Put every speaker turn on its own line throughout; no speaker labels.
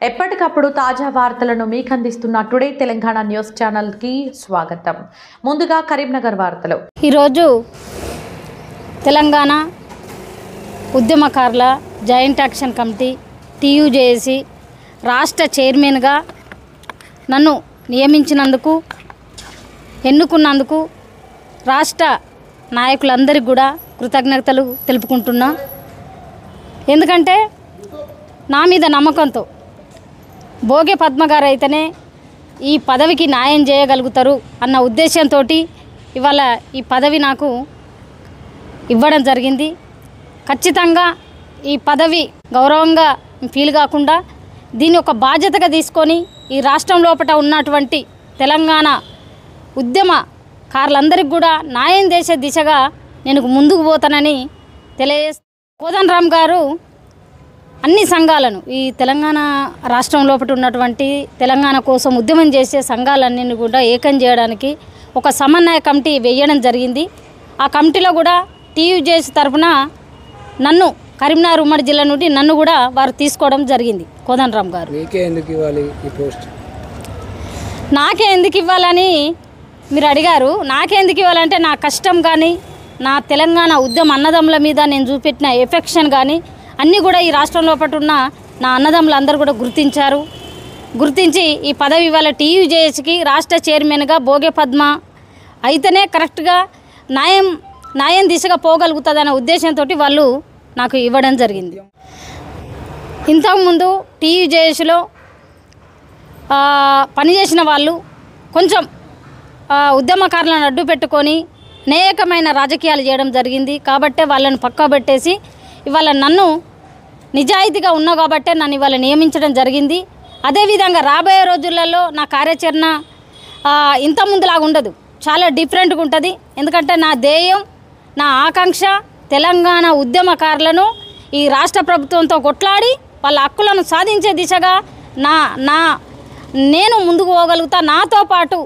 ఎప్పటికప్పుడు తాజా వార్తలను మీకు అందిస్తున్న టుడే తెలంగాణ న్యూస్ ఛానల్ కి స్వాగతం. ముందుగా కరీంనగర్ వార్తలు.
ఈరోజు తెలంగాణ ఉద్యమకారుల జాయింట్ యాక్షన్ కమిటీ టీయూజేఏసీ రాష్ట్ర చైర్మన్గా నన్ను నియమించినందుకు, ఎన్నుకున్నందుకు రాష్ట్ర నాయకులందరికీ కూడా కృతజ్ఞతలు తెలుపుకుంటున్నా. ఎందుకంటే నా మీద నమ్మకంతో భోగే పద్మ గారు అయితేనే ఈ పదవికి న్యాయం చేయగలుగుతారు అన్న ఉద్దేశంతో ఇవాళ ఈ పదవి నాకు ఇవ్వడం జరిగింది. ఖచ్చితంగా ఈ పదవి గౌరవంగా ఫీల్ కాకుండా దీన్ని ఒక బాధ్యతగా తీసుకొని ఈ రాష్ట్రం లోపల ఉన్నటువంటి తెలంగాణ ఉద్యమకారులందరికీ కూడా న్యాయం చేసే దిశగా నేను ముందుకు పోతానని తెలియజేస్తాను. కోదండరామ్ గారు అన్ని సంఘాలను, ఈ తెలంగాణ రాష్ట్రం లోపల ఉన్నటువంటి తెలంగాణ కోసం ఉద్యమం చేసే సంఘాలన్నీ కూడా ఏకం చేయడానికి ఒక సమన్వయ కమిటీ వేయడం జరిగింది. ఆ కమిటీలో కూడా టీయూజేసీ తరఫున నన్ను కరీంనగర్ ఉమ్మడి జిల్లా నుండి నన్ను కూడా వారు తీసుకోవడం జరిగింది. కోదండరామ్ గారు నాకే ఎందుకు ఇవ్వాలని మీరు అడిగారు. నాకే ఎందుకు ఇవ్వాలంటే నా కష్టం కానీ, నా తెలంగాణ ఉద్యమ అన్నదమ్ముల మీద నేను చూపెట్టిన ఎఫెక్షన్ కానీ అన్నీ కూడా ఈ రాష్ట్రం లోపల ఉన్న నా అన్నదమ్ములందరూ కూడా గుర్తించి ఈ పదవి ఇవాళ టీయూజేఏసీకి రాష్ట్ర చైర్మన్గా భోగే పద్మ అయితేనే కరెక్ట్గా న్యాయం దిశగా పోగలుగుతుందనే ఉద్దేశంతో వాళ్ళు నాకు ఇవ్వడం జరిగింది. ఇంతకుముందు టీయూజేఏసీలో పనిచేసిన వాళ్ళు కొంచెం ఉద్యమకారులను అడ్డు పెట్టుకొని అనేకమైన రాజకీయాలు చేయడం జరిగింది. కాబట్టే వాళ్ళని పక్కా పెట్టేసి ఇవాళ నన్ను నిజాయితీగా ఉన్నా కాబట్టే నన్ను ఇవాళ నియమించడం జరిగింది. అదేవిధంగా రాబోయే రోజులలో నా కార్యాచరణ ఇంత ముందులాగా ఉండదు, చాలా డిఫరెంట్గా ఉంటుంది. ఎందుకంటే నా ధ్యేయం, నా ఆకాంక్ష తెలంగాణ ఉద్యమకారులను ఈ రాష్ట్ర ప్రభుత్వంతో కొట్లాడి వాళ్ళ హక్కులను సాధించే దిశగా నేను ముందుకు పోగలుగుతా. నాతో పాటు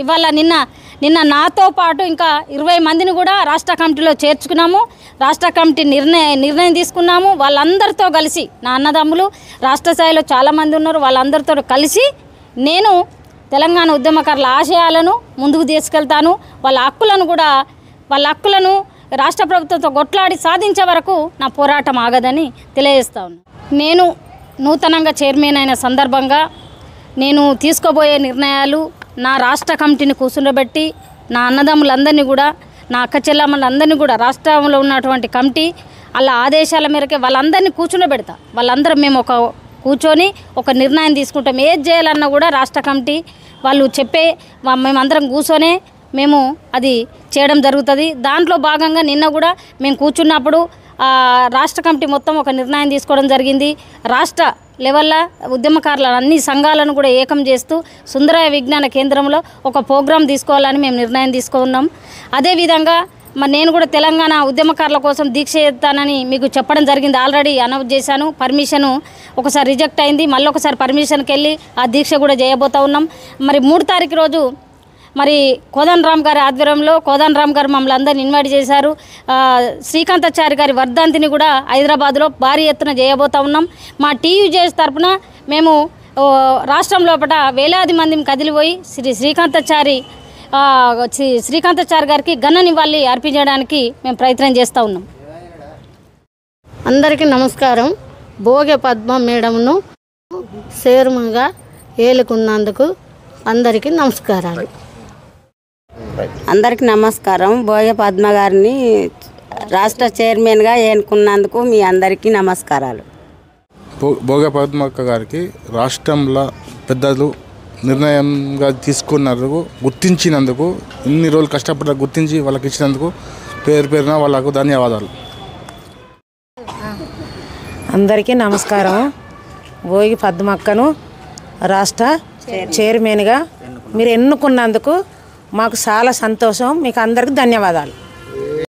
ఇవాళ నిన్న నాతో పాటు ఇంకా 20 మందిని కూడా రాష్ట్ర కమిటీలో చేర్చుకున్నాము. రాష్ట్ర కమిటీ నిర్ణయం తీసుకున్నాము. వాళ్ళందరితో కలిసి నా అన్నదమ్ములు రాష్ట్ర స్థాయిలో చాలామంది ఉన్నారు. వాళ్ళందరితో కలిసి నేను తెలంగాణ ఉద్యమకారుల ఆశయాలను ముందుకు తీసుకెళ్తాను. వాళ్ళ హక్కులను రాష్ట్ర ప్రభుత్వంతో కొట్లాడి సాధించే వరకు నా పోరాటం ఆగదని తెలియజేస్తా ఉన్నాను. నేను నూతనంగా చైర్మన్ అయిన సందర్భంగా నేను తీసుకోబోయే నిర్ణయాలు నా రాష్ట్ర కమిటీని కూర్చుండబెట్టి నా అన్నదమ్ములందరినీ కూడా, నా అక్క చెల్లమ్మలందరినీ కూడా రాష్ట్రంలో ఉన్నటువంటి కమిటీ వాళ్ళ ఆదేశాల మేరకే వాళ్ళందరినీ కూర్చుండబెడతా. వాళ్ళందరం మేము కూర్చొని ఒక నిర్ణయం తీసుకుంటాం. ఏది చేయాలన్నా కూడా రాష్ట్ర కమిటీ వాళ్ళు మేమందరం కూర్చొనే మేము అది చేయడం జరుగుతుంది. దాంట్లో భాగంగా నిన్న కూడా మేము కూర్చున్నప్పుడు రాష్ట్ర కమిటీ మొత్తం ఒక నిర్ణయం తీసుకోవడం జరిగింది. రాష్ట్ర లెవెల్లో ఉద్యమకారుల అన్ని సంఘాలను కూడా ఏకం చేస్తూ సుందరయ్య విజ్ఞాన కేంద్రంలో ఒక ప్రోగ్రాం తీసుకోవాలని మేము నిర్ణయం తీసుకున్నాం. అదేవిధంగా నేను కూడా తెలంగాణ ఉద్యమకారుల కోసం దీక్ష చేస్తానని మీకు చెప్పడం జరిగింది. ఆల్రెడీ అనౌన్స్ చేశాను. పర్మిషను ఒకసారి రిజెక్ట్ అయింది. మళ్ళీ ఒకసారి పర్మిషన్కి వెళ్ళి ఆ దీక్ష కూడా చేయబోతూ ఉన్నాం. మరి 3 తారీఖు రోజు మరి కోదండరామ్ గారి ఆధ్వర్యంలో కోదండరామ్ గారు మమ్మల్ని అందరిని ఇన్వైట్ చేశారు. శ్రీకాంతాచారి గారి వర్ధంతిని కూడా హైదరాబాద్లో భారీ ఎత్తున చేయబోతూ ఉన్నాం. మా టీయూజేఎస్ తరఫున మేము రాష్ట్రం లోపల వేలాది మందిని కదిలిపోయి శ్రీకాంతాచారి గారికి ఘన నివాళి అర్పించడానికి మేము ప్రయత్నం చేస్తూ ఉన్నాం.
అందరికీ నమస్కారం. భోగే పద్మ మేడంను చైర్మన్గా ఏలుకున్నందుకు అందరికీ నమస్కారాలు.
అందరికీ నమస్కారం. భోగే పద్మ గారిని రాష్ట్ర చైర్మన్గా ఎన్నుకున్నందుకు మీ అందరికీ నమస్కారాలు.
భోగే పద్మక్క గారికి రాష్ట్రంలో పెద్దలు నిర్ణయంగా తీసుకున్నందుకు, గుర్తించినందుకు, ఇన్ని రోజులు కష్టపడ్డ గుర్తించి వాళ్ళకి ఇచ్చినందుకు పేరున వాళ్ళకు ధన్యవాదాలు.
అందరికీ నమస్కారం. భోగి పద్మక్కను రాష్ట్ర చైర్మన్గా మీరు ఎన్నుకున్నందుకు మాకు చాలా సంతోషం. మీకు అందరికీ ధన్యవాదాలు.